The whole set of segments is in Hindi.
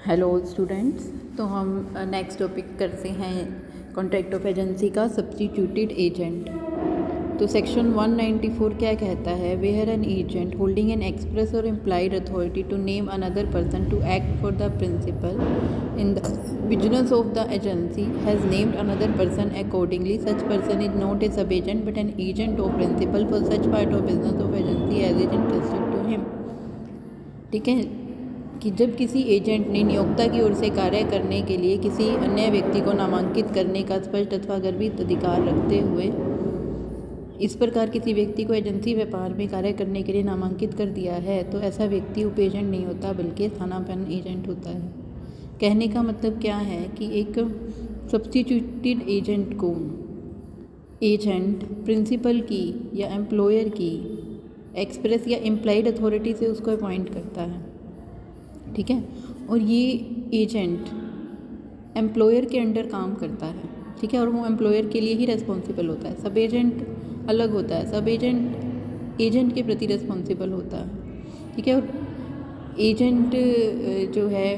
हेलो स्टूडेंट्स, तो हम नेक्स्ट टॉपिक करते हैं कॉन्ट्रैक्ट ऑफ एजेंसी का सब्स्टिट्यूटेड एजेंट। तो सेक्शन 194 क्या कहता है? Where an agent holding an express और implied authority to name another person to act for the principal in the business of the agency has named another person accordingly, such person is not a sub agent but an agent of principal for such part of business of agency as is interested to him. ठीक है कि जब किसी एजेंट ने नियोक्ता की ओर से कार्य करने के लिए किसी अन्य व्यक्ति को नामांकित करने का स्पष्ट अथवा गर्भित अधिकार रखते हुए इस प्रकार किसी व्यक्ति को एजेंसी व्यापार में कार्य करने के लिए नामांकित कर दिया है, तो ऐसा व्यक्ति उप एजेंट नहीं होता बल्कि स्थानापन्न एजेंट होता है। कहने का मतलब क्या है कि एक सब्स्टिट्यूटेड एजेंट को एजेंट प्रिंसिपल की या एम्प्लॉयर की एक्सप्रेस या इम्प्लाइड अथॉरिटी से उसको अपॉइंट करता है। ठीक है, और ये एजेंट एम्प्लॉयर के अंडर काम करता है। ठीक है, और वो एम्प्लॉयर के लिए ही रिस्पॉन्सिबल होता है। सब एजेंट अलग होता है, सब एजेंट एजेंट के प्रति रिस्पॉन्सिबल होता है। ठीक है, और एजेंट जो है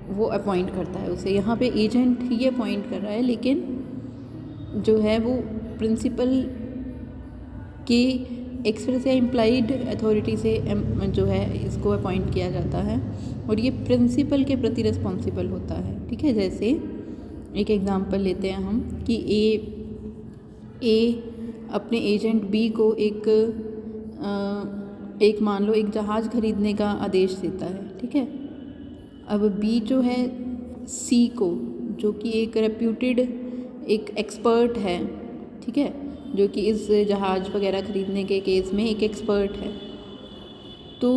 वो अपॉइंट करता है उसे। यहाँ पे एजेंट ही अपॉइंट कर रहा है, लेकिन जो है वो प्रिंसिपल के एक्सप्रेस या इम्प्लाइड अथॉरिटी से जो है इसको अपॉइंट किया जाता है, और ये प्रिंसिपल के प्रति रिस्पॉन्सिबल होता है। ठीक है, जैसे एक एग्जांपल लेते हैं हम कि ए अपने एजेंट बी को एक मान लो एक जहाज़ खरीदने का आदेश देता है। ठीक है, अब बी जो है सी को, जो कि एक रेप्यूटेड एक एक्सपर्ट है, ठीक है, जो कि इस जहाज़ वगैरह ख़रीदने के केस में एक एक्सपर्ट है, तो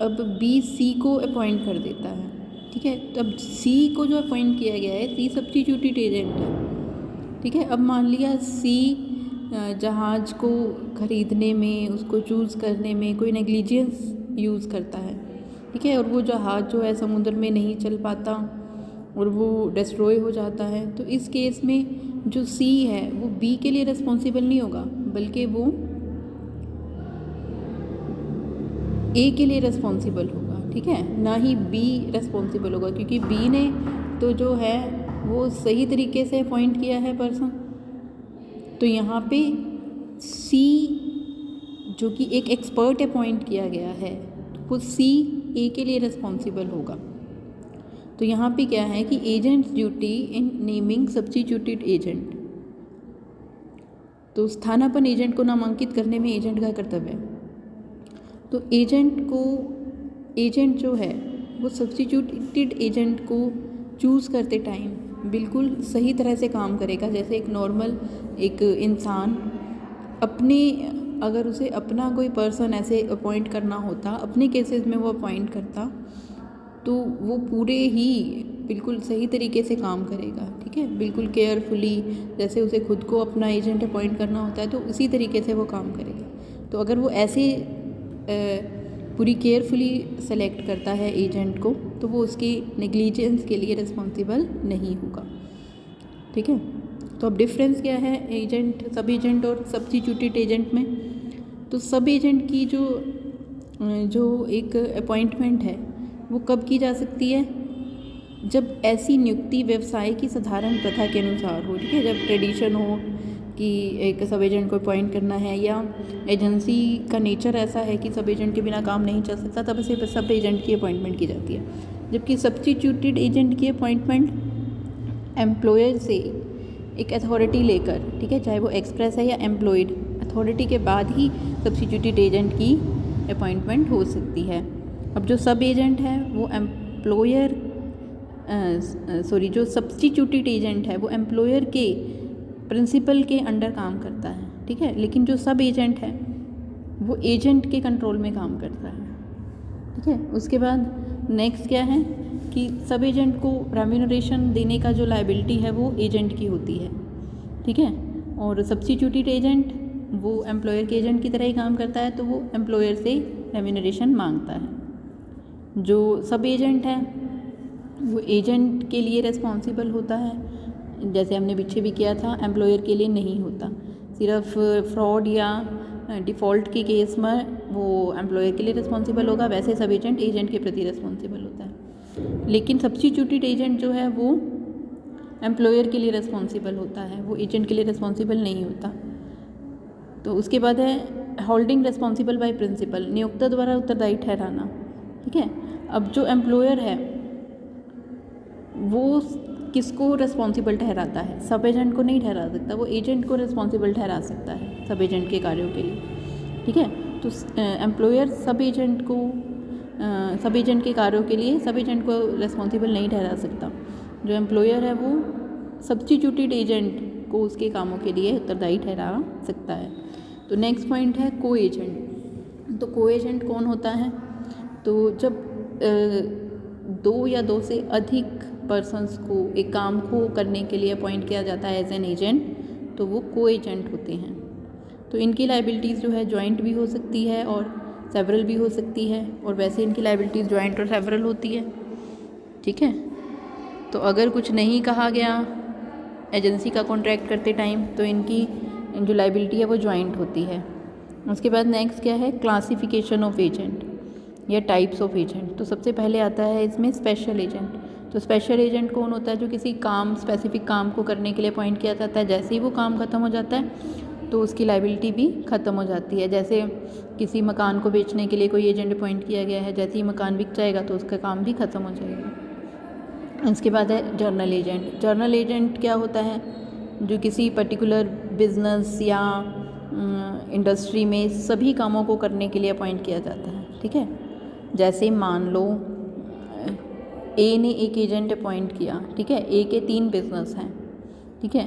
अब बी सी को अपॉइंट कर देता है। ठीक है, तो अब सी को जो अपॉइंट किया गया है, सी सब्स्टिट्यूटेड एजेंट है। ठीक है, अब मान लिया सी जहाज़ को ख़रीदने में, उसको चूज़ करने में कोई नेग्लिजेंस यूज़ करता है। ठीक है, और वो जहाज़ जो है समुद्र में नहीं चल पाता और वो डिस्ट्रॉय हो जाता है, तो इस केस में जो सी है वो बी के लिए रिस्पॉन्सिबल नहीं होगा, बल्कि वो ए के लिए रिस्पॉन्सिबल होगा। ठीक है, ना ही बी रिस्पॉन्सिबल होगा, क्योंकि बी ने तो जो है वो सही तरीके से अपॉइंट किया है पर्सन। तो यहाँ पे सी जो कि एक एक्सपर्ट अपॉइंट किया गया है, वो सी ए के लिए रिस्पॉन्सिबल होगा। तो यहाँ पे क्या है कि एजेंट्स ड्यूटी इन नेमिंग सब्स्टिट्यूटेड एजेंट, तो स्थानापन्न एजेंट को नामांकित करने में एजेंट का कर्तव्य है। तो एजेंट जो है वो सब्स्टिट्यूटेड एजेंट को चूज़ करते टाइम बिल्कुल सही तरह से काम करेगा। जैसे एक नॉर्मल एक इंसान अपने, अगर उसे अपना कोई पर्सन ऐसे अपॉइंट करना होता, अपने केसेस में वो अपॉइंट करता, तो वो पूरे ही बिल्कुल सही तरीके से काम करेगा। ठीक है, बिल्कुल केयरफुली, जैसे उसे खुद को अपना एजेंट अपॉइंट करना होता है तो उसी तरीके से वो काम करेगा। तो अगर वो ऐसे पूरी केयरफुली सेलेक्ट करता है एजेंट को, तो वो उसकी नेग्लिजेंस के लिए रिस्पॉन्सिबल नहीं होगा। ठीक है, तो अब डिफरेंस क्या है एजेंट, सब एजेंट और सब्स्टिट्यूटेड एजेंट में? तो सब एजेंट की जो एक अपॉइंटमेंट है वो कब की जा सकती है? जब ऐसी नियुक्ति व्यवसाय की साधारण प्रथा के अनुसार हो। ठीक है, जब ट्रेडिशन हो कि एक सब एजेंट को अपॉइंट करना है, या एजेंसी का नेचर ऐसा है कि सब एजेंट के बिना काम नहीं चल सकता, तब से सब एजेंट की अपॉइंटमेंट की जाती है। जबकि सब्स्टिट्यूटेड एजेंट की अपॉइंटमेंट एम्प्लॉयर से एक अथॉरिटी लेकर, ठीक है, चाहे वो एक्सप्रेस है या एम्प्लॉयड, अथॉरिटी के बाद ही सब्स्टिट्यूटेड एजेंट की अपॉइंटमेंट हो सकती है। अब जो सब एजेंट है वो एम्प्लॉयर जो सब्स्टिट्यूटेड एजेंट है वो एम्प्लॉयर के प्रिंसिपल के अंडर काम करता है। ठीक है, लेकिन जो सब एजेंट है वो एजेंट के कंट्रोल में काम करता है। ठीक है, उसके बाद नेक्स्ट क्या है कि सब एजेंट को रेम्यूनरेशन देने का जो लायबिलिटी है वो एजेंट की होती है। ठीक है, और सब्स्टिट्यूटेड एजेंट वो एम्प्लॉयर के एजेंट की तरह ही काम करता है, तो वो एम्प्लॉयर से रेम्यूनरेशन मांगता है। जो सब एजेंट है वो एजेंट के लिए रिस्पॉन्सिबल होता है, जैसे हमने पीछे भी किया था, एम्प्लॉयर के लिए नहीं होता। सिर्फ फ्रॉड या डिफ़ॉल्ट के केस में वो एम्प्लॉयर के लिए रिस्पॉन्सिबल होगा, वैसे सब एजेंट के प्रति रिस्पॉन्सिबल होता है। लेकिन सब्स्टिट्यूटेड एजेंट जो है वो एम्प्लॉयर के लिए रिस्पॉन्सिबल होता है, वो एजेंट के लिए रिस्पॉन्सिबल नहीं होता। तो उसके बाद है होल्डिंग रिस्पॉन्सिबल बाय प्रिंसिपल, नियोक्ता द्वारा उत्तरदायी ठहराना। ठीक है, अब जो एम्प्लॉयर है वो किसको रिस्पॉन्सिबल ठहराता है? सब एजेंट को नहीं ठहरा सकता, वो एजेंट को रिस्पॉन्सिबल ठहरा सकता है सब एजेंट के कार्यों के लिए। ठीक है, तो एम्प्लॉयर सब एजेंट के कार्यों के लिए सब एजेंट को रिस्पॉन्सिबल नहीं ठहरा सकता। जो एम्प्लॉयर है वो सब्स्टिट्यूटेड एजेंट को उसके कामों के लिए उत्तरदायी ठहरा सकता है। तो नेक्स्ट पॉइंट है को एजेंट। तो को एजेंट कौन होता है? तो जब दो या दो से अधिक पर्सन्स को एक काम को करने के लिए अपॉइंट किया जाता है एज एन एजेंट, तो वो को एजेंट होते हैं। तो इनकी लाइबिलिटीज़ जो है जॉइंट भी हो सकती है और सेवरल भी हो सकती है, और वैसे इनकी लाइबिलिटीज़ जॉइंट और सेवरल होती है। ठीक है, तो अगर कुछ नहीं कहा गया एजेंसी का कॉन्ट्रैक्ट करते टाइम तो इनकी जो लाइबिलिटी है वो जॉइंट होती है। उसके बाद नेक्स्ट क्या है? क्लासिफिकेशन ऑफ एजेंट या टाइप्स ऑफ एजेंट। तो सबसे पहले आता है इसमें स्पेशल एजेंट। तो स्पेशल एजेंट कौन होता है? जो किसी काम स्पेसिफिक काम को करने के लिए अपॉइंट किया जाता है, जैसे ही वो काम ख़त्म हो जाता है तो उसकी लाइबिलिटी भी ख़त्म हो जाती है। जैसे किसी मकान को बेचने के लिए कोई एजेंट अपॉइंट किया गया है, जैसे ही मकान बिक जाएगा तो उसका काम भी ख़त्म हो जाएगा। इसके बाद है जर्नल एजेंट। जर्नल एजेंट क्या होता है? जो किसी पर्टिकुलर बिजनेस या इंडस्ट्री में सभी कामों को करने के लिए अपॉइंट किया जाता है। ठीक है, जैसे मान लो ए ने एक एजेंट अपॉइंट किया। ठीक है, ए के 3 बिजनेस हैं। ठीक है,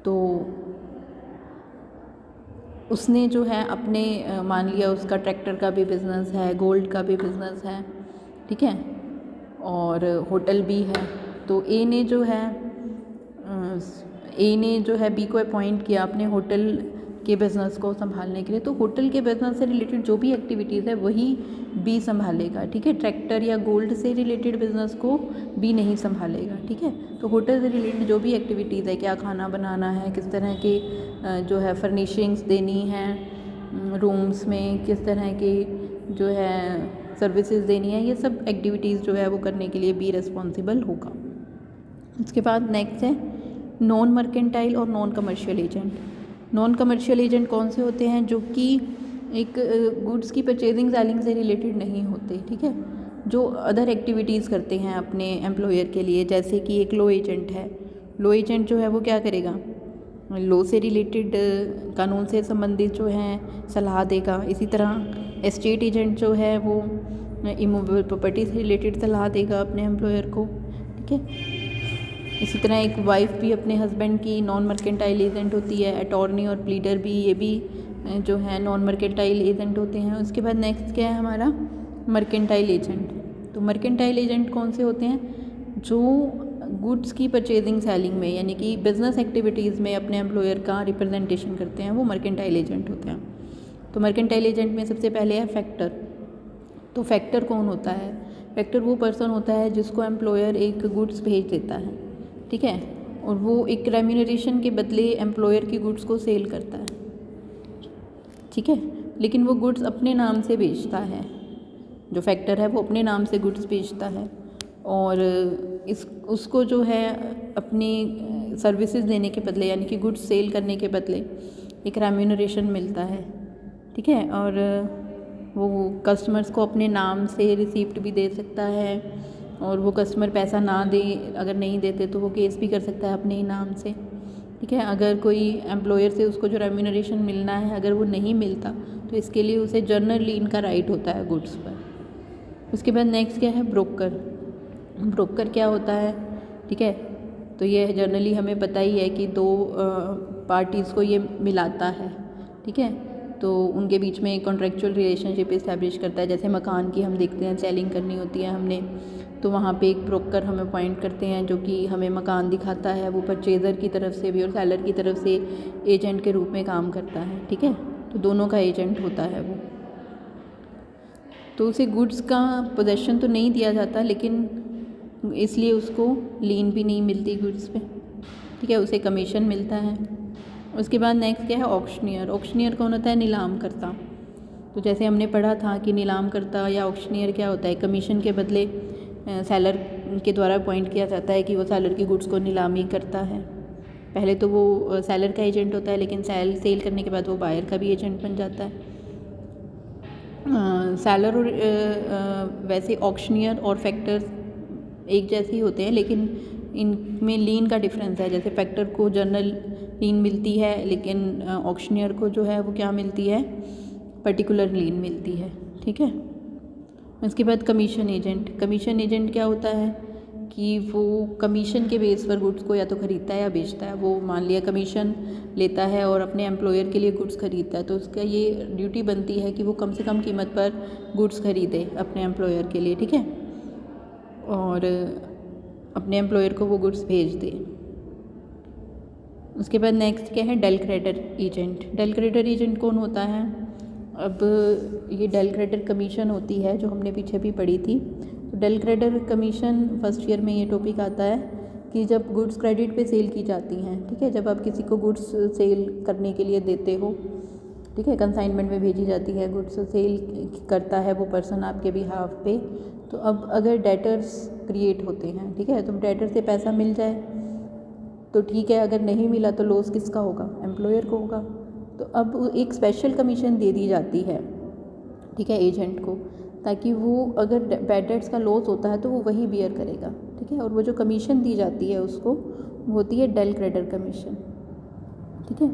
तो उसने जो है अपने मान लिया उसका ट्रैक्टर का भी बिज़नेस है, गोल्ड का भी बिज़नेस है। ठीक है, और होटल भी है। तो ए ने जो है बी को अपॉइंट किया अपने होटल के बिज़नेस को संभालने के लिए। तो होटल के बिज़नेस से रिलेटेड जो भी एक्टिविटीज़ है वही बी संभालेगा। ठीक है, ट्रैक्टर या गोल्ड से रिलेटेड बिज़नेस को बी नहीं संभालेगा। ठीक है, तो होटल से रिलेटेड जो भी एक्टिविटीज़ है, क्या खाना बनाना है, किस तरह की जो है फर्निशिंग्स देनी है रूम्स में, किस तरह की जो है सर्विसेज देनी है, ये सब एक्टिविटीज़ जो है वो करने के लिए बी रिस्पॉन्सिबल होगा। उसके बाद नेक्स्ट है नॉन मर्केंटाइल और non commercial agent. Non commercial agent कौन से होते हैं? जो कि एक गुड्स की परचेजिंग सेलिंग से रिलेटेड नहीं होते। ठीक है, जो अदर एक्टिविटीज़ करते हैं अपने एम्प्लॉयर के लिए। जैसे कि एक लॉ एजेंट है। लॉ एजेंट जो है वो क्या करेगा? लॉ से रिलेटेड कानून से संबंधित जो है सलाह देगा। इसी तरह एस्टेट एजेंट जो है वो इमूवेबल प्रॉपर्टी से रिलेटेड सलाह देगा अपने एम्प्लॉयर को। ठीक है, इसी तरह एक वाइफ भी अपने हस्बैंड की नॉन मर्केंटाइल एजेंट होती है। अटॉर्नी और प्लीडर भी, ये भी जो है नॉन मर्केंटाइल एजेंट होते हैं। उसके बाद नेक्स्ट क्या है हमारा? Mercantile agent. तो मर्केंटाइल एजेंट कौन से होते हैं? जो गुड्स की परचेजिंग सेलिंग में यानी कि बिजनेस एक्टिविटीज़ में अपने एम्प्लॉयर का रिप्रेजेंटेशन करते हैं, वो मर्केंटाइल एजेंट होते हैं। तो मर्केंटाइल एजेंट में सबसे पहले है फैक्टर। तो फैक्टर कौन होता है? फैक्टर वो पर्सन होता है जिसको एम्प्लॉयर एक गुड्स भेज देता है। ठीक है, और वो एक रेम्यूनरेशन के बदले एम्प्लॉयर की गुड्स को सेल करता है। ठीक है, लेकिन वो गुड्स अपने नाम से बेचता है। जो फैक्टर है वो अपने नाम से गुड्स बेचता है और उसको जो है अपनी सर्विसेज देने के बदले यानी कि गुड्स सेल करने के बदले एक रेम्यूनरेशन मिलता है। ठीक है, और वो कस्टमर्स को अपने नाम से रिसीप्ट भी दे सकता है, और वो कस्टमर पैसा ना दे, अगर नहीं देते तो वो केस भी कर सकता है अपने ही नाम से। ठीक है, अगर कोई एम्प्लॉयर से उसको जो रेम्यूनरेशन मिलना है अगर वो नहीं मिलता तो इसके लिए उसे जर्नल लीन का राइट होता है गुड्स पर। उसके बाद नेक्स्ट क्या है? ब्रोकर। ब्रोकर क्या होता है? ठीक है, तो ये जनरली हमें पता ही है कि दो पार्टीज़ को ये मिलाता है। ठीक है, तो उनके बीच में एक कॉन्ट्रेक्चुअल रिलेशनशिप इस्टेब्लिश करता है। जैसे मकान की हम देखते हैं सेलिंग करनी होती है हमने, तो वहाँ पे एक ब्रोकर हम अपॉइंट करते हैं जो कि हमें मकान दिखाता है। वो परचेज़र की तरफ से भी और सेलर की तरफ से एजेंट के रूप में काम करता है। ठीक है, तो दोनों का एजेंट होता है वो। तो उसे गुड्स का पोजेशन तो नहीं दिया जाता, लेकिन इसलिए उसको लीन भी नहीं मिलती गुड्स पे। ठीक है, उसे कमीशन मिलता है। उसके बाद नेक्स्ट क्या है? ऑक्शनियर। ऑक्शनियर कौन होता है? नीलाम करता। तो जैसे हमने पढ़ा था कि नीलामकर्ता या ऑक्शनियर क्या होता है, कमीशन के बदले सेलर के द्वारा अपॉइंट किया जाता है कि वो सेलर की गुड्स को नीलामी करता है। पहले तो वो सेलर का एजेंट होता है, लेकिन सेल करने के बाद वो बायर का भी एजेंट बन जाता है। सेलर और वैसे ऑक्शनियर और फैक्टर्स एक जैसे ही होते हैं, लेकिन इनमें लीन का डिफरेंस है। जैसे फैक्टर को जनरल लीन मिलती है, लेकिन ऑक्शनियर को जो है वो क्या मिलती है, पर्टिकुलर लीन मिलती है। ठीक है। इसके बाद कमीशन एजेंट। कमीशन एजेंट क्या होता है कि वो कमीशन के बेस पर गुड्स को या तो ख़रीदता है या बेचता है। वो मान लिया कमीशन लेता है और अपने एम्प्लॉयर के लिए गुड्स ख़रीदता है, तो उसका ये ड्यूटी बनती है कि वो कम से कम कीमत पर गुड्स ख़रीदे अपने एम्प्लॉयर के लिए। ठीक है। और अपने एम्प्लॉयर को वो गुड्स भेज दे। उसके बाद नेक्स्ट क्या है, del credere agent. Del credere agent कौन होता है? अब ये डेल क्रेडिटर कमीशन होती है जो हमने पीछे भी पढ़ी थी। तो del credere commission first year में ये टॉपिक आता है कि जब गुड्स क्रेडिट पे सेल की जाती हैं। ठीक है। जब आप किसी को गुड्स सेल करने के लिए देते हो, ठीक है, कंसाइनमेंट में भेजी जाती है, गुड्स सेल करता है वो पर्सन आपके बिहाफ पे। तो अब अगर डेटर्स क्रिएट होते हैं, ठीक है, तो डेटर से पैसा मिल जाए तो ठीक है, अगर नहीं मिला तो लॉस किसका होगा, एम्प्लॉयर को होगा। तो अब एक स्पेशल कमीशन दे दी जाती है, ठीक है, एजेंट को, ताकि वो अगर बैड डेट्स का लॉस होता है तो वो वही बियर करेगा। ठीक है। और वो जो कमीशन दी जाती है उसको वो होती है डेल क्रेडिटर कमीशन। ठीक है।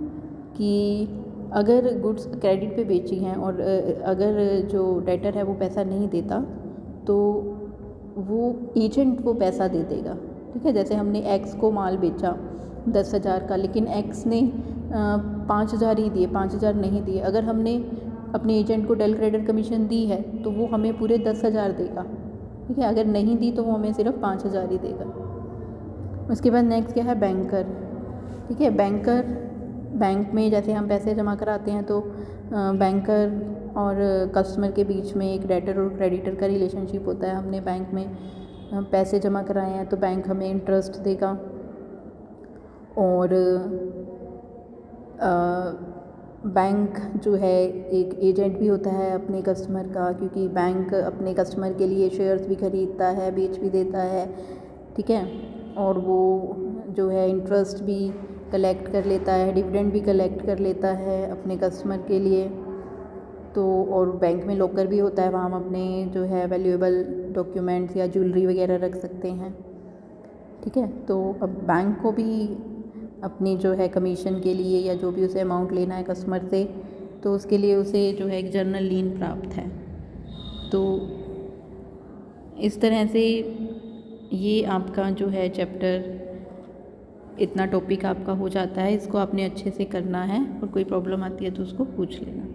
कि अगर गुड्स क्रेडिट पे बेची हैं और अगर जो डेटर है वो पैसा नहीं देता तो वो एजेंट वो पैसा दे देगा। ठीक है। जैसे हमने एक्स को माल बेचा 10,000 का, लेकिन एक्स ने 5,000 ही दिए, 5,000 नहीं दिए। अगर हमने अपने एजेंट को डेल क्रेडिटर कमीशन दी है तो वो हमें पूरे 10,000 देगा। ठीक है। अगर नहीं दी तो वो हमें सिर्फ 5,000 ही देगा। उसके बाद नेक्स्ट क्या है, बैंकर। ठीक है। बैंकर, बैंक में जैसे हम पैसे जमा कराते हैं तो बैंकर और कस्टमर के बीच में एक डेटर और क्रेडिटर का रिलेशनशिप होता है। हमने बैंक में पैसे जमा कराए हैं तो बैंक हमें इंटरेस्ट देगा। और बैंक जो है एक एजेंट भी होता है अपने कस्टमर का, क्योंकि बैंक अपने कस्टमर के लिए शेयर्स भी खरीदता है, बेच भी देता है। ठीक है। और वो जो है इंटरेस्ट भी कलेक्ट कर लेता है, डिविडेंड भी कलेक्ट कर लेता है अपने कस्टमर के लिए। तो और बैंक में लॉकर भी होता है, वहाँ हम अपने जो है वैल्यूएबल डॉक्यूमेंट्स या ज्वेलरी वगैरह रख सकते हैं। ठीक है। तो अब बैंक को भी अपनी जो है कमीशन के लिए या जो भी उसे अमाउंट लेना है कस्टमर से, तो उसके लिए उसे जो है एक जर्नल लीन प्राप्त है। तो इस तरह से ये आपका जो है चैप्टर, इतना टॉपिक आपका हो जाता है। इसको आपने अच्छे से करना है और कोई प्रॉब्लम आती है तो उसको पूछ लेना।